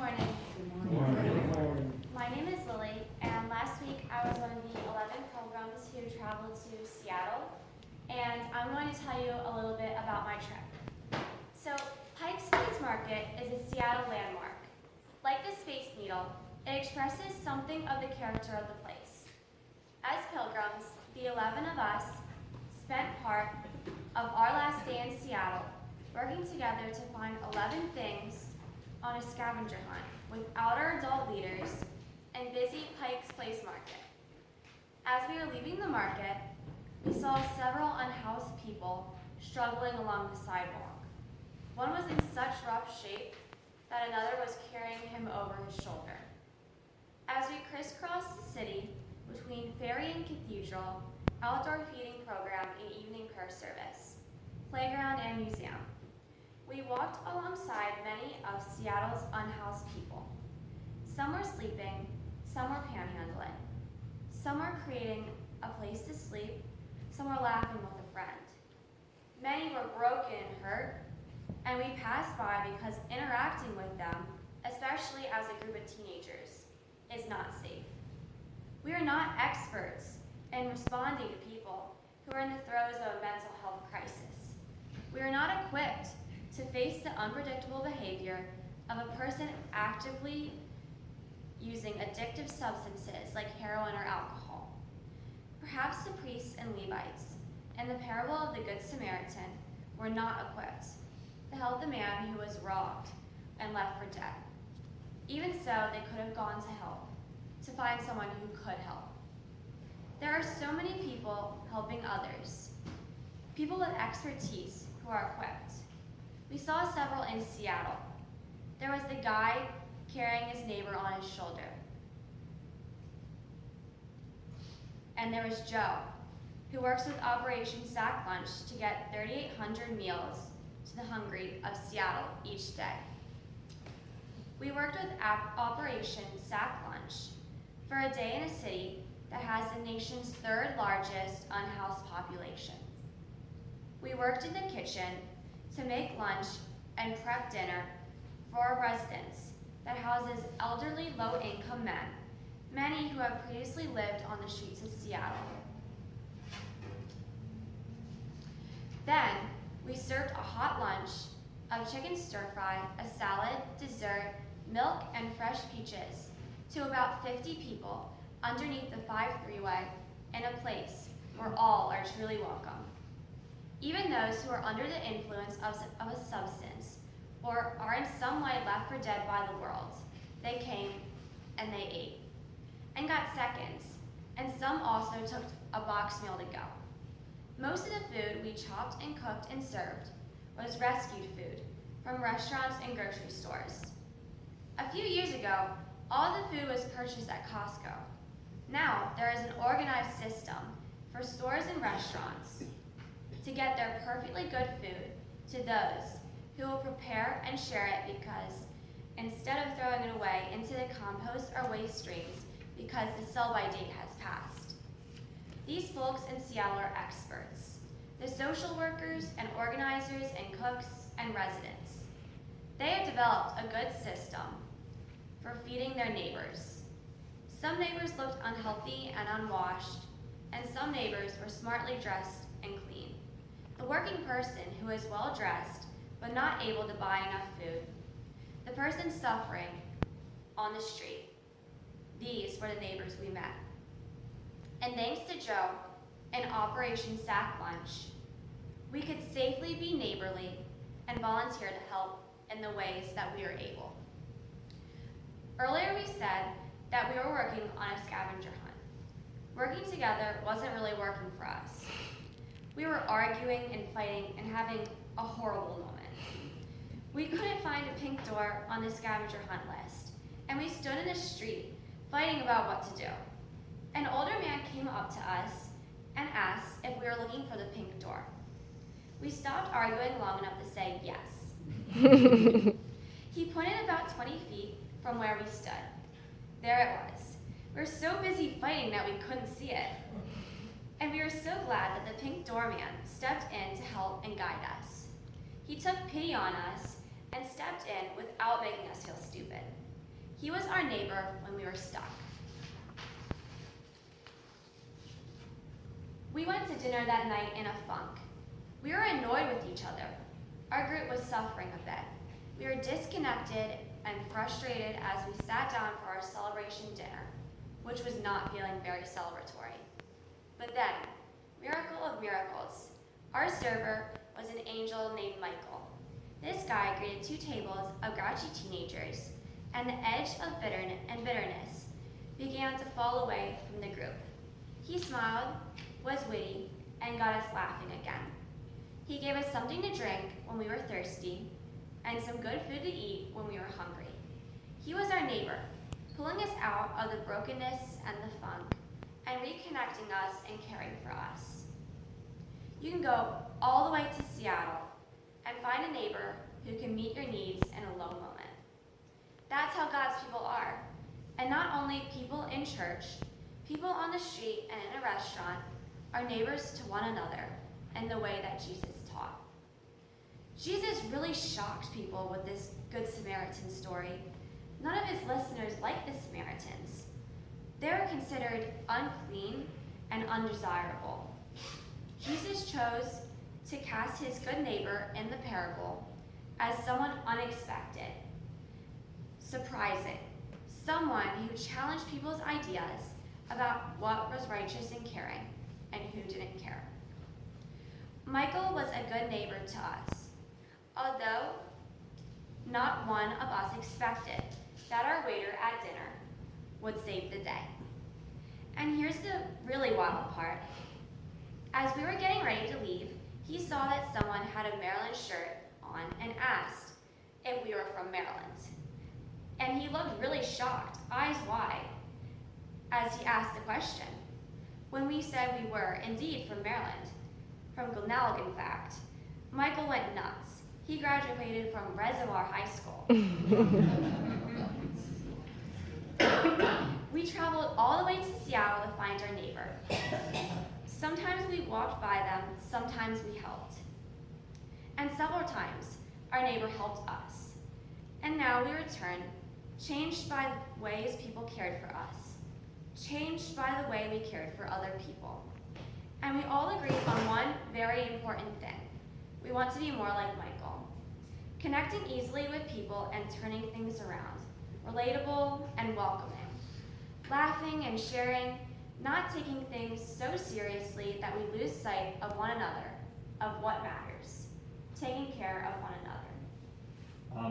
morning. Good morning. My name is Lilly, and last week I was one of the 11 pilgrims who traveled to Seattle, and I'm going to tell you a little bit about my trip. So, Pike's Place Market is a Seattle landmark. Like the Space Needle, it expresses something of the character of the place. As pilgrims, the 11 of us spent part of our last day in Seattle working together to find 11 things on a scavenger hunt without our adult leaders and busy Pike's Place Market. As we were leaving the market, we saw several unhoused people struggling along the sidewalk. One was in such rough shape that another was carrying him over his shoulder. As we crisscrossed the city between Ferry and Cathedral, outdoor feeding program and evening prayer service, playground and museum, we walked alongside many of Seattle's unhoused people. Some were sleeping, some were panhandling. Some were creating a place to sleep, some were laughing with a friend. Many were broken and hurt, and we passed by because interacting with them, especially as a group of teenagers, is not safe. We are not experts in responding to people who are in the throes of a mental health crisis. We are not equipped to face the unpredictable behavior of a person actively using addictive substances like heroin or alcohol. Perhaps the priests and Levites in the parable of the Good Samaritan were not equipped to help the man who was robbed and left for dead. Even so, they could have gone to help, to find someone who could help. There are so many people helping others, people with expertise who are equipped. We saw several in Seattle. There was the guy carrying his neighbor on his shoulder. And there was Joe, who works with Operation Sack Lunch to get 3,800 meals to the hungry of Seattle each day. We worked with Operation Sack Lunch for a day in a city that has the nation's third largest unhoused population. We worked in the kitchen to make lunch and prep dinner for a residence that houses elderly low-income men, many who have previously lived on the streets of Seattle. Then, we served a hot lunch of chicken stir-fry, a salad, dessert, milk, and fresh peaches to about 50 people underneath the 5 freeway in a place where all are truly welcome. Even those who are under the influence of a substance or are in some way left for dead by the world, they came and they ate and got seconds, and some also took a box meal to go. Most of the food we chopped and cooked and served was rescued food from restaurants and grocery stores. A few years ago, all the food was purchased at Costco. Now, there is an organized system for stores and restaurants to get their perfectly good food to those who will prepare and share it because instead of throwing it away into the compost or waste streams because the sell-by date has passed. These folks in Seattle are experts, the social workers and organizers and cooks and residents. They have developed a good system for feeding their neighbors. Some neighbors looked unhealthy and unwashed, and some neighbors were smartly dressed and clean. The working person who is well dressed but not able to buy enough food. The person suffering on the street. These were the neighbors we met. And thanks to Joe and Operation Sack Lunch, we could safely be neighborly and volunteer to help in the ways that we are able. Earlier we said that we were working on a scavenger hunt. Working together wasn't really working for us. We were arguing and fighting and having a horrible moment. We couldn't find a pink door on the scavenger hunt list, and we stood in the street fighting about what to do. An older man came up to us and asked if we were looking for the pink door. We stopped arguing long enough to say yes. He pointed about 20 feet from where we stood. There it was. We were so busy fighting that we couldn't see it. And we were so glad that the pink doorman stepped in to help and guide us. He took pity on us and stepped in without making us feel stupid. He was our neighbor when we were stuck. We went to dinner that night in a funk. We were annoyed with each other. Our group was suffering a bit. We were disconnected and frustrated as we sat down for our celebration dinner, which was not feeling very celebratory. But then, miracle of miracles, our server was an angel named Michael. This guy greeted 2 tables of grouchy teenagers, and the edge of bitterness began to fall away from the group. He smiled, was witty, and got us laughing again. He gave us something to drink when we were thirsty, and some good food to eat when we were hungry. He was our neighbor, pulling us out of the brokenness and the funk, and reconnecting us and caring for us. You can go all the way to Seattle and find a neighbor who can meet your needs in a low moment. That's how God's people are. And not only people in church, people on the street and in a restaurant are neighbors to one another in the way that Jesus taught. Jesus really shocked people with this Good Samaritan story. None of his listeners liked the Samaritans. They were considered unclean and undesirable. Jesus chose to cast his good neighbor in the parable as someone unexpected, surprising, someone who challenged people's ideas about what was righteous and caring and who didn't care. Michael was a good neighbor to us, although not one of us expected that our waiter at dinner would save the day. And here's the really wild part. As we were getting ready to leave, he saw that someone had a Maryland shirt on and asked if we were from Maryland. And he looked really shocked, eyes wide, as he asked the question. When we said we were indeed from Maryland, from Glenelg in fact, Michael went nuts. He graduated from Reservoir High School. We traveled all the way to Seattle to find our neighbor. Sometimes we walked by them, sometimes we helped. And several times, our neighbor helped us. And now we return, changed by the ways people cared for us, changed by the way we cared for other people. And we all agree on one very important thing. We want to be more like Michael, connecting easily with people and turning things around, relatable and welcoming, laughing and sharing, not taking things so seriously that we lose sight of one another, of what matters, taking care of one another.